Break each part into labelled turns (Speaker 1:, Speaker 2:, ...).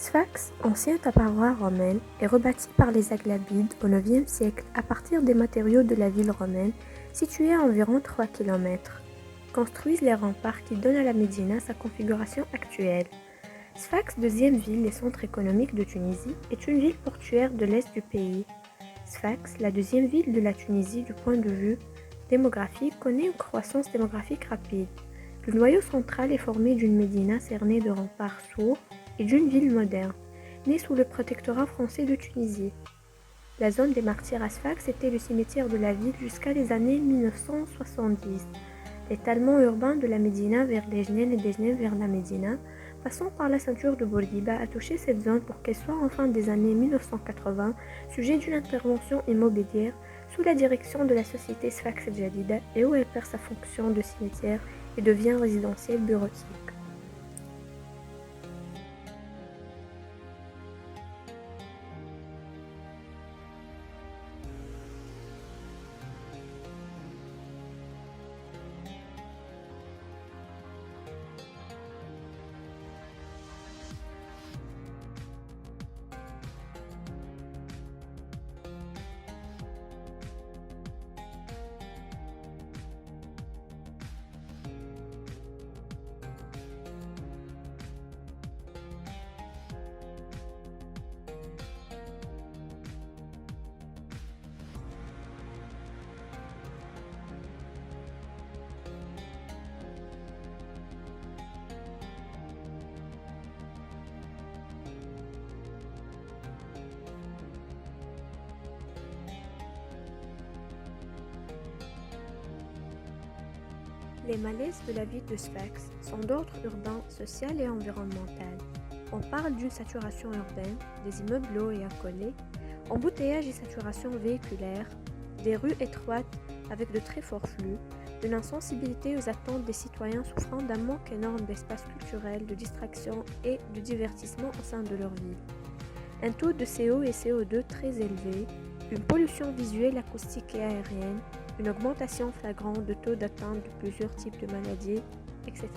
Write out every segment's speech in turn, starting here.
Speaker 1: Sfax, ancien paroisse romaine, est rebâti par les Aghlabides au IXe siècle à partir des matériaux de la ville romaine, située à environ 3 km. Construisent les remparts qui donnent à la Médina sa configuration actuelle. Sfax, deuxième ville et centre économique de Tunisie, est une ville portuaire de l'est du pays. Sfax, la deuxième ville de la Tunisie du point de vue démographique, connaît une croissance démographique rapide. Le noyau central est formé d'une médina cernée de remparts sourds et d'une ville moderne, née sous le protectorat français de Tunisie. La zone des martyrs à Sfax était le cimetière de la ville jusqu'à les années 1970. L'étalement urbain de la Médina vers Dejnine et Dejnine vers la Médina, passant par la ceinture de Bourguiba, a touché cette zone pour qu'elle soit en fin des années 1980 sujet d'une intervention immobilière sous la direction de la société Sfax El Jadida et où elle perd sa fonction de cimetière et devient résidentiel bureautique. Les malaises de la ville de Sfax sont d'ordre urbain, social et environnemental. On parle d'une saturation urbaine, des immeubles hauts et accolés, embouteillage et saturation véhiculaire, des rues étroites avec de très forts flux, d'une insensibilité aux attentes des citoyens souffrant d'un manque énorme d'espace culturel, de distraction et de divertissement au sein de leur ville. Un taux de CO et CO2 très élevé, une pollution visuelle, acoustique et aérienne, une augmentation flagrante de taux d'atteinte de plusieurs types de maladies, etc.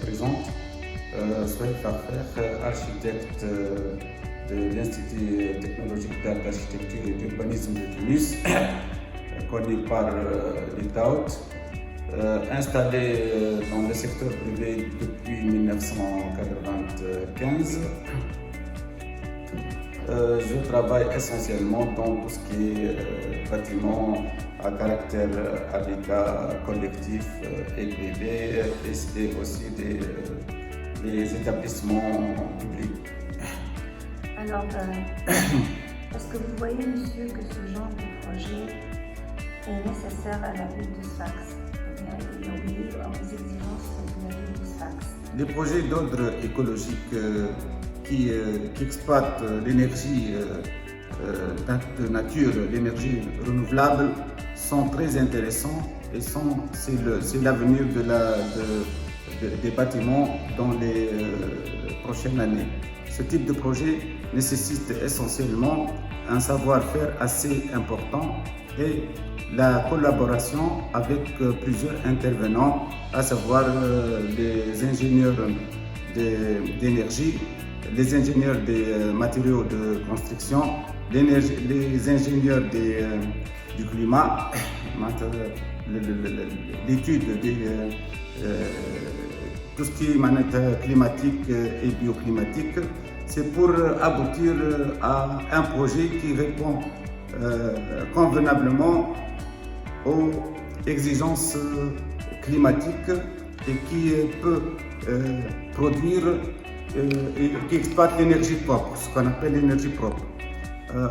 Speaker 2: présente. Sohaib Farfer, architecte de l'Institut technologique d'art, d'architecture et d'urbanisme de Tunis, connu par l'ITAUT, installé dans le secteur privé depuis 1995. Je travaille essentiellement dans tout ce qui est bâtiment à caractère habitat collectif et privé, et aussi des établissements publics.
Speaker 3: Alors, est-ce que vous voyez, monsieur, que ce genre de projet est nécessaire à la ville de Sfax? Il obéit aux exigences de la ville de Sfax.
Speaker 2: Les projets d'ordre écologique qui exploitent l'énergie de nature, l'énergie renouvelable, sont très intéressants et c'est l'avenir des bâtiments dans les prochaines années. Ce type de projet nécessite essentiellement un savoir-faire assez important et la collaboration avec plusieurs intervenants, à savoir les ingénieurs d'énergie, les ingénieurs des matériaux de construction, les ingénieurs du climat, l'étude de tout ce qui est climatique et bioclimatique. C'est pour aboutir à un projet qui répond convenablement aux exigences climatiques et qui peut produire et qui exploite l'énergie propre, ce qu'on appelle l'énergie propre.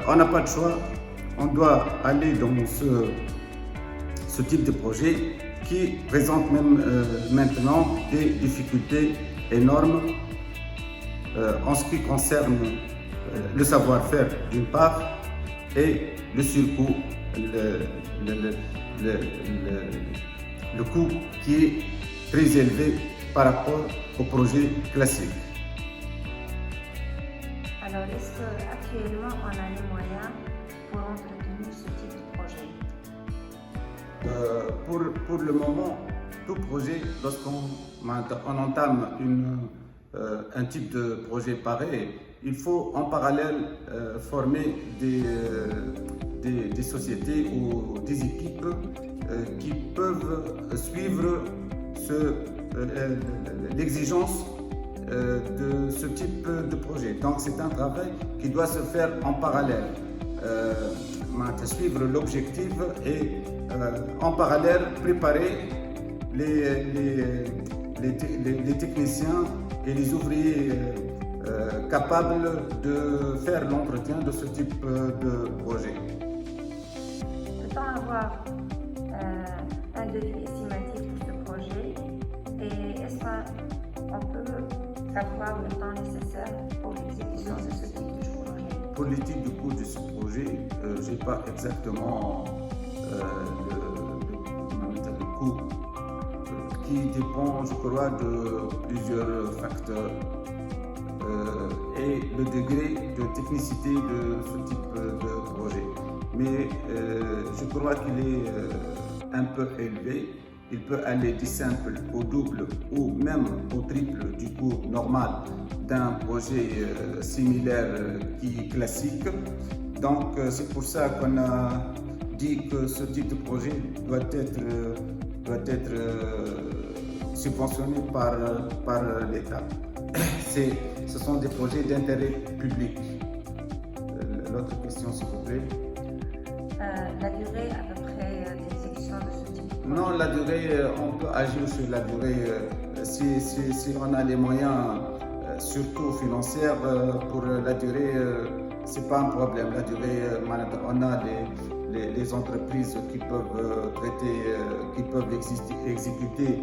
Speaker 2: On n'a pas de choix, on doit aller dans ce type de projet qui présente même maintenant des difficultés énormes en ce qui concerne le savoir-faire d'une part et le surcoût, le coût qui est très élevé par rapport au projet classique.
Speaker 3: Alors, est-ce qu'actuellement on a les moyens pour entretenir ce type de projet?
Speaker 2: Pour le moment, tout projet, lorsqu'on entame un type de projet pareil, il faut en parallèle former des sociétés ou des équipes qui peuvent suivre l'exigence de ce type de projet. Donc c'est un travail qui doit se faire en parallèle. Suivre l'objectif et en parallèle préparer les techniciens et les ouvriers capables de faire l'entretien de ce type de projet.
Speaker 3: Peut-on avoir un devis estimatif pour ce projet et est-ce qu'on peut savoir le temps nécessaire pour l'exécution de ce type de projet?
Speaker 2: Pour l'étude du coût de ce projet, je n'ai pas exactement le coût qui dépend, je crois, de plusieurs facteurs et le degré de technicité de ce type de projet. Mais je crois qu'il est un peu élevé. Il peut aller du simple au double ou même au triple du coût normal d'un projet similaire qui est classique. Donc c'est pour ça qu'on a dit que ce type de projet doit être subventionné par l'État. Ce sont des projets d'intérêt public. L'autre question, s'il vous plaît.
Speaker 3: La durée à peu près d'exécution de ce type de projet?
Speaker 2: Non, la durée, on peut agir sur la durée si on a les moyens, surtout financiers, pour la durée, c'est pas un problème. La durée, on a les entreprises qui peuvent traiter, qui peuvent exécuter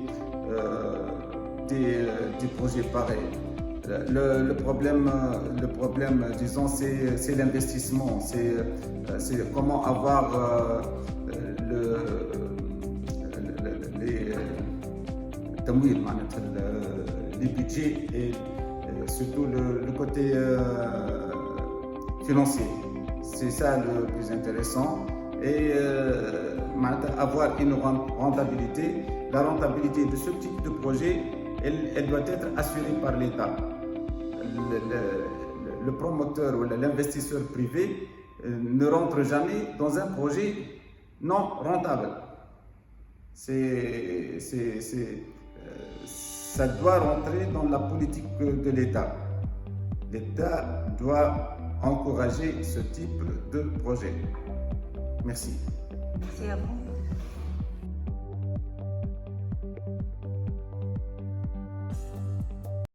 Speaker 2: des projets pareils. Le problème, disons, c'est l'investissement. C'est comment avoir les budgets et surtout le côté financier. C'est ça le plus intéressant. Et avoir une rentabilité. La rentabilité de ce type de projet elle doit être assurée par l'État. Le promoteur ou l'investisseur privé ne rentre jamais dans un projet non rentable. Ça doit rentrer dans la politique de l'État. L'État doit encourager ce type de projet. Merci.
Speaker 3: Merci à vous.